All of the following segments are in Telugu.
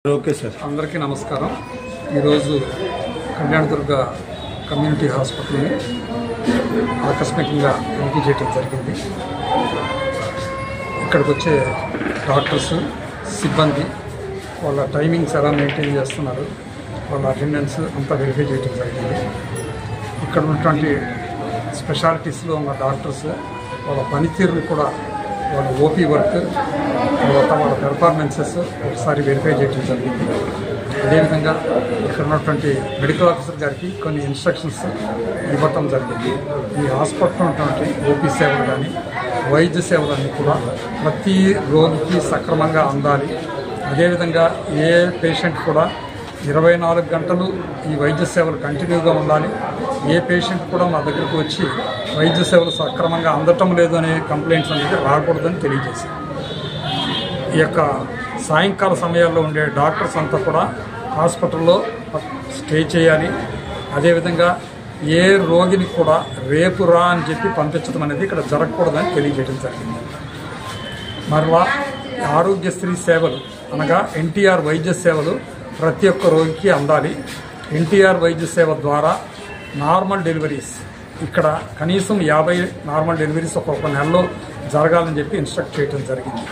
ఓకే సార్, అందరికీ నమస్కారం. ఈరోజు కళ్యాణదుర్గ కమ్యూనిటీ హాస్పిటల్ని ఆకస్మికంగా తనిఖీ చేయడం జరిగింది. ఇక్కడికి వచ్చే డాక్టర్స్, సిబ్బంది వాళ్ళ టైమింగ్స్ ఎలా మెయింటైన్ చేస్తున్నారు, వాళ్ళ అటెండెన్స్ అంతా వెరిఫై చేయడం జరిగింది. ఇక్కడ ఉన్నటువంటి స్పెషాలిటీస్లో ఉన్న డాక్టర్స్ వాళ్ళ పనితీరుని కూడా, వాళ్ళ ఓపీ వర్క్, తర్వాత వాళ్ళ పెర్ఫార్మెన్సెస్ ఒకసారి వెరిఫై చేయడం జరిగింది. అదేవిధంగా ఇక్కడ ఉన్నటువంటి మెడికల్ ఆఫీసర్ గారికి కొన్ని ఇన్స్ట్రక్షన్స్ ఇవ్వటం జరిగింది. ఈ హాస్పిటల్ ఉన్నటువంటి ఓపీ సేవలు కానీ వైద్య సేవలన్నీ కూడా ప్రతి రోగికి సక్రమంగా అందాలి. అదేవిధంగా ఏ పేషెంట్ కూడా 24 గంటలు ఈ వైద్య సేవలు కంటిన్యూగా ఉండాలి. ఏ పేషెంట్ కూడా మా దగ్గరకు వచ్చి వైద్య సేవలు సక్రమంగా అందటం లేదు అనే కంప్లైంట్స్ అనేది రాకూడదని తెలియజేశారు. ఈ యొక్క సాయంకాల సమయాల్లో ఉండే డాక్టర్స్ అంతా కూడా హాస్పిటల్లో స్టే చేయాలి. అదేవిధంగా ఏ రోగిని కూడా రేపు రా అని చెప్పి పంపించడం అనేది ఇక్కడ జరగకూడదని తెలియజేయడం జరిగింది. మరలా ఆరోగ్యశ్రీ సేవలు అనగా ఎన్టీఆర్ వైద్య సేవలు ప్రతి ఒక్క రోగికి అందాలి. ఎన్టీఆర్ వైద్య సేవ ద్వారా నార్మల్ డెలివరీస్ ఇక్కడ కనీసం 50 నార్మల్ డెలివరీస్ ఒక్కొక్క నెలలో జరగాలని చెప్పి ఇన్స్ట్రక్ట్ చేయడం జరిగింది.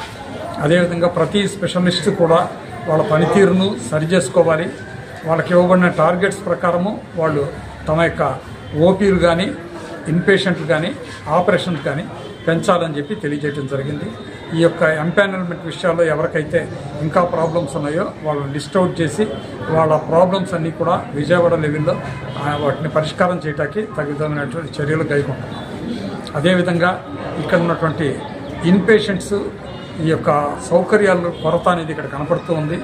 అదేవిధంగా ప్రతి స్పెషలిస్ట్ కూడా వాళ్ళ పనితీరును సరిచేసుకోవాలి. వాళ్ళకి ఇవ్వబడిన టార్గెట్స్ ప్రకారము వాళ్ళు తమ యొక్క ఓపీలు కానీ, ఇన్పేషెంట్లు కానీ, ఆపరేషన్స్ కానీ పెంచాలని చెప్పి తెలియజేయడం జరిగింది. ఈ యొక్క ఎంపానల్మెంట్ విషయాల్లో ఎవరికైతే ఇంకా ప్రాబ్లమ్స్ ఉన్నాయో వాళ్ళని లిస్ట్ అవుట్ చేసి వాళ్ళ ప్రాబ్లమ్స్ అన్నీ కూడా విజయవాడ లెవెల్లో వాటిని పరిష్కారం చేయడానికి తగినటువంటి చర్యలు కైగొంటున్నాం. అదేవిధంగా ఇక్కడ ఉన్నటువంటి ఇన్పేషెంట్స్ ఈ యొక్క సౌకర్యాల కొరత అనేది ఇక్కడ కనపడుతూ ఉంది.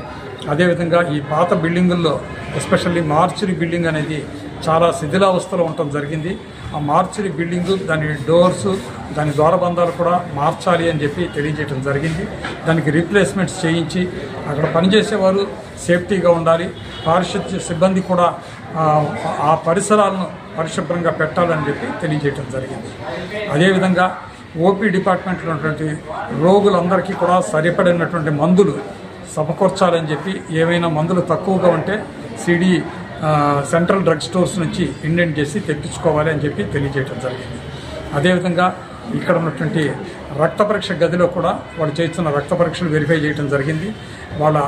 అదేవిధంగా ఈ పాత బిల్డింగుల్లో ఎస్పెషల్లీ మార్చురీ బిల్డింగ్ అనేది చాలా శిథిలావస్థలో ఉండటం జరిగింది. ఆ మార్చురీ బిల్డింగు, దాని డోర్సు, దాని ద్వారబంధాలు కూడా మార్చాలి అని చెప్పి తెలియజేయడం జరిగింది. దానికి రీప్లేస్మెంట్స్ చేయించి అక్కడ పనిచేసేవారు సేఫ్టీగా ఉండాలి. పారిశుద్ధ్య సిబ్బంది కూడా ఆ పరిసరాలను పరిశుభ్రంగా పెట్టాలని చెప్పి తెలియజేయడం జరిగింది. అదేవిధంగా ఓపీ డిపార్ట్మెంట్లో ఉన్నటువంటి రోగులందరికీ కూడా సరిపడినటువంటి మందులు సమకూర్చాలని చెప్పి, ఏవైనా మందులు తక్కువగా ఉంటే సిడి సెంట్రల్ డ్రగ్ స్టోర్స్ నుంచి ఇండెంట్ చేసి తెప్పించుకోవాలి అని చెప్పి తెలియజేయడం జరిగింది. అదేవిధంగా ఇక్కడ ఉన్నటువంటి రక్త పరీక్ష గదిలో కూడా వాళ్ళు చేస్తున్న రక్త పరీక్షలు వెరిఫై చేయడం జరిగింది. వాళ్ళ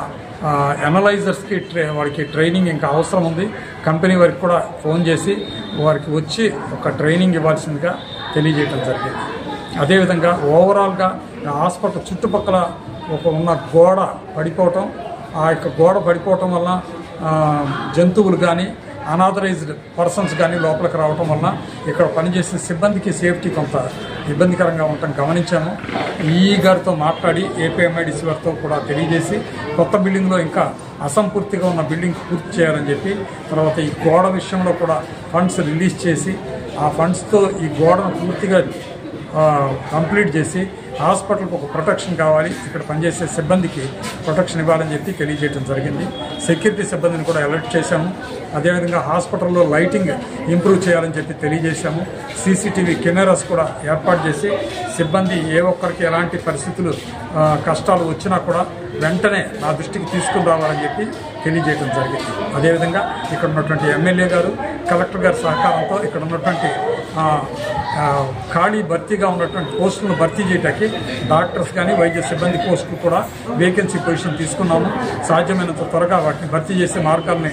అనలైజర్స్కి వారికి ట్రైనింగ్ ఇంకా అవసరం ఉంది. కంపెనీ వారికి కూడా ఫోన్ చేసి వారికి వచ్చి ఒక ట్రైనింగ్ ఇవ్వాల్సిందిగా తెలియజేయడం జరిగింది. అదేవిధంగా ఓవరాల్గా హాస్పిటల్ చుట్టుపక్కల ఉన్న గోడ పడిపోవటం, ఆ యొక్క గోడ పడిపోవటం వల్ల జంతువులు కానీ, అనాథరైజ్డ్ పర్సన్స్ కానీ లోపలికి రావటం వలన ఇక్కడ పనిచేసే సిబ్బందికి సేఫ్టీ కొంత ఇబ్బందికరంగా ఉండటం గమనించాము. ఈ గారితో మాట్లాడి ఏపీఎంఐడిసి వారితో కూడా తెలియజేసి కొత్త బిల్డింగ్లో ఇంకా అసంపూర్తిగా ఉన్న బిల్డింగ్ పూర్తి చేయాలని చెప్పి, తర్వాత ఈ గోడ విషయంలో కూడా ఫండ్స్ రిలీజ్ చేసి ఆ ఫండ్స్తో ఈ గోడను పూర్తిగా కంప్లీట్ చేసి హాస్పిటల్కి ఒక ప్రొటెక్షన్ కావాలి, ఇక్కడ పనిచేసే సిబ్బందికి ప్రొటెక్షన్ ఇవ్వాలని చెప్పి తెలియజేయడం జరిగింది. సెక్యూరిటీ సిబ్బందిని కూడా అలర్ట్ చేశాము. అదేవిధంగా హాస్పిటల్లో లైటింగ్ ఇంప్రూవ్ చేయాలని చెప్పి తెలియజేశాము. సీసీటీవీ కెమెరాస్ కూడా ఏర్పాటు చేసి సిబ్బంది ఏ ఒక్కరికి ఎలాంటి పరిస్థితులు కష్టాలు వచ్చినా కూడా వెంటనే నా దృష్టికి తీసుకుని రావాలని చెప్పి తెలియజేయడం జరిగింది. అదేవిధంగా ఇక్కడ ఉన్నటువంటి ఎమ్మెల్యే గారు, కలెక్టర్ గారి సహకారంతో ఇక్కడ ఉన్నటువంటి ఖాళీ భర్తీగా ఉన్నటువంటి పోస్టులను భర్తీ చేయడానికి డాక్టర్స్ కానీ వైద్య సిబ్బంది పోస్టులు కూడా వేకెన్సీ పొజిషన్ తీసుకున్నాము. సాధ్యమైనంత త్వరగా వాటిని భర్తీ చేసే మార్గాల్ని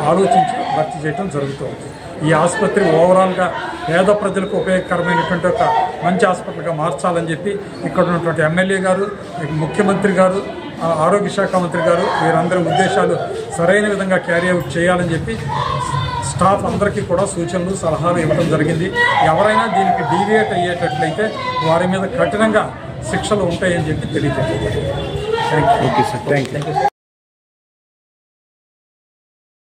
ఆలోచించి భర్తీ చేయడం జరుగుతుంది. ఈ ఆసుపత్రి ఓవరాల్గా పేద ప్రజలకు ఉపయోగకరమైనటువంటి ఒక మంచి హాస్పిటల్గా మార్చాలని చెప్పి ఇక్కడ ఉన్నటువంటి ఎమ్మెల్యే గారు, ముఖ్యమంత్రి గారు, ఆరోగ్య శాఖ మంత్రి గారు వీరందరి ఉద్దేశాలు సరైన విధంగా క్యారీ అవుట్ చేయాలని చెప్పి స్టాఫ్ అందరికీ కూడా సూచనలు, సలహాలు ఇవ్వడం జరిగింది. ఎవరైనా దీనికి డీవియేట్ అయ్యేటట్లయితే వారి మీద కఠినంగా శిక్షలు ఉంటాయని చెప్పి తెలియజేయండి. Thank you. Okay sir, thank you.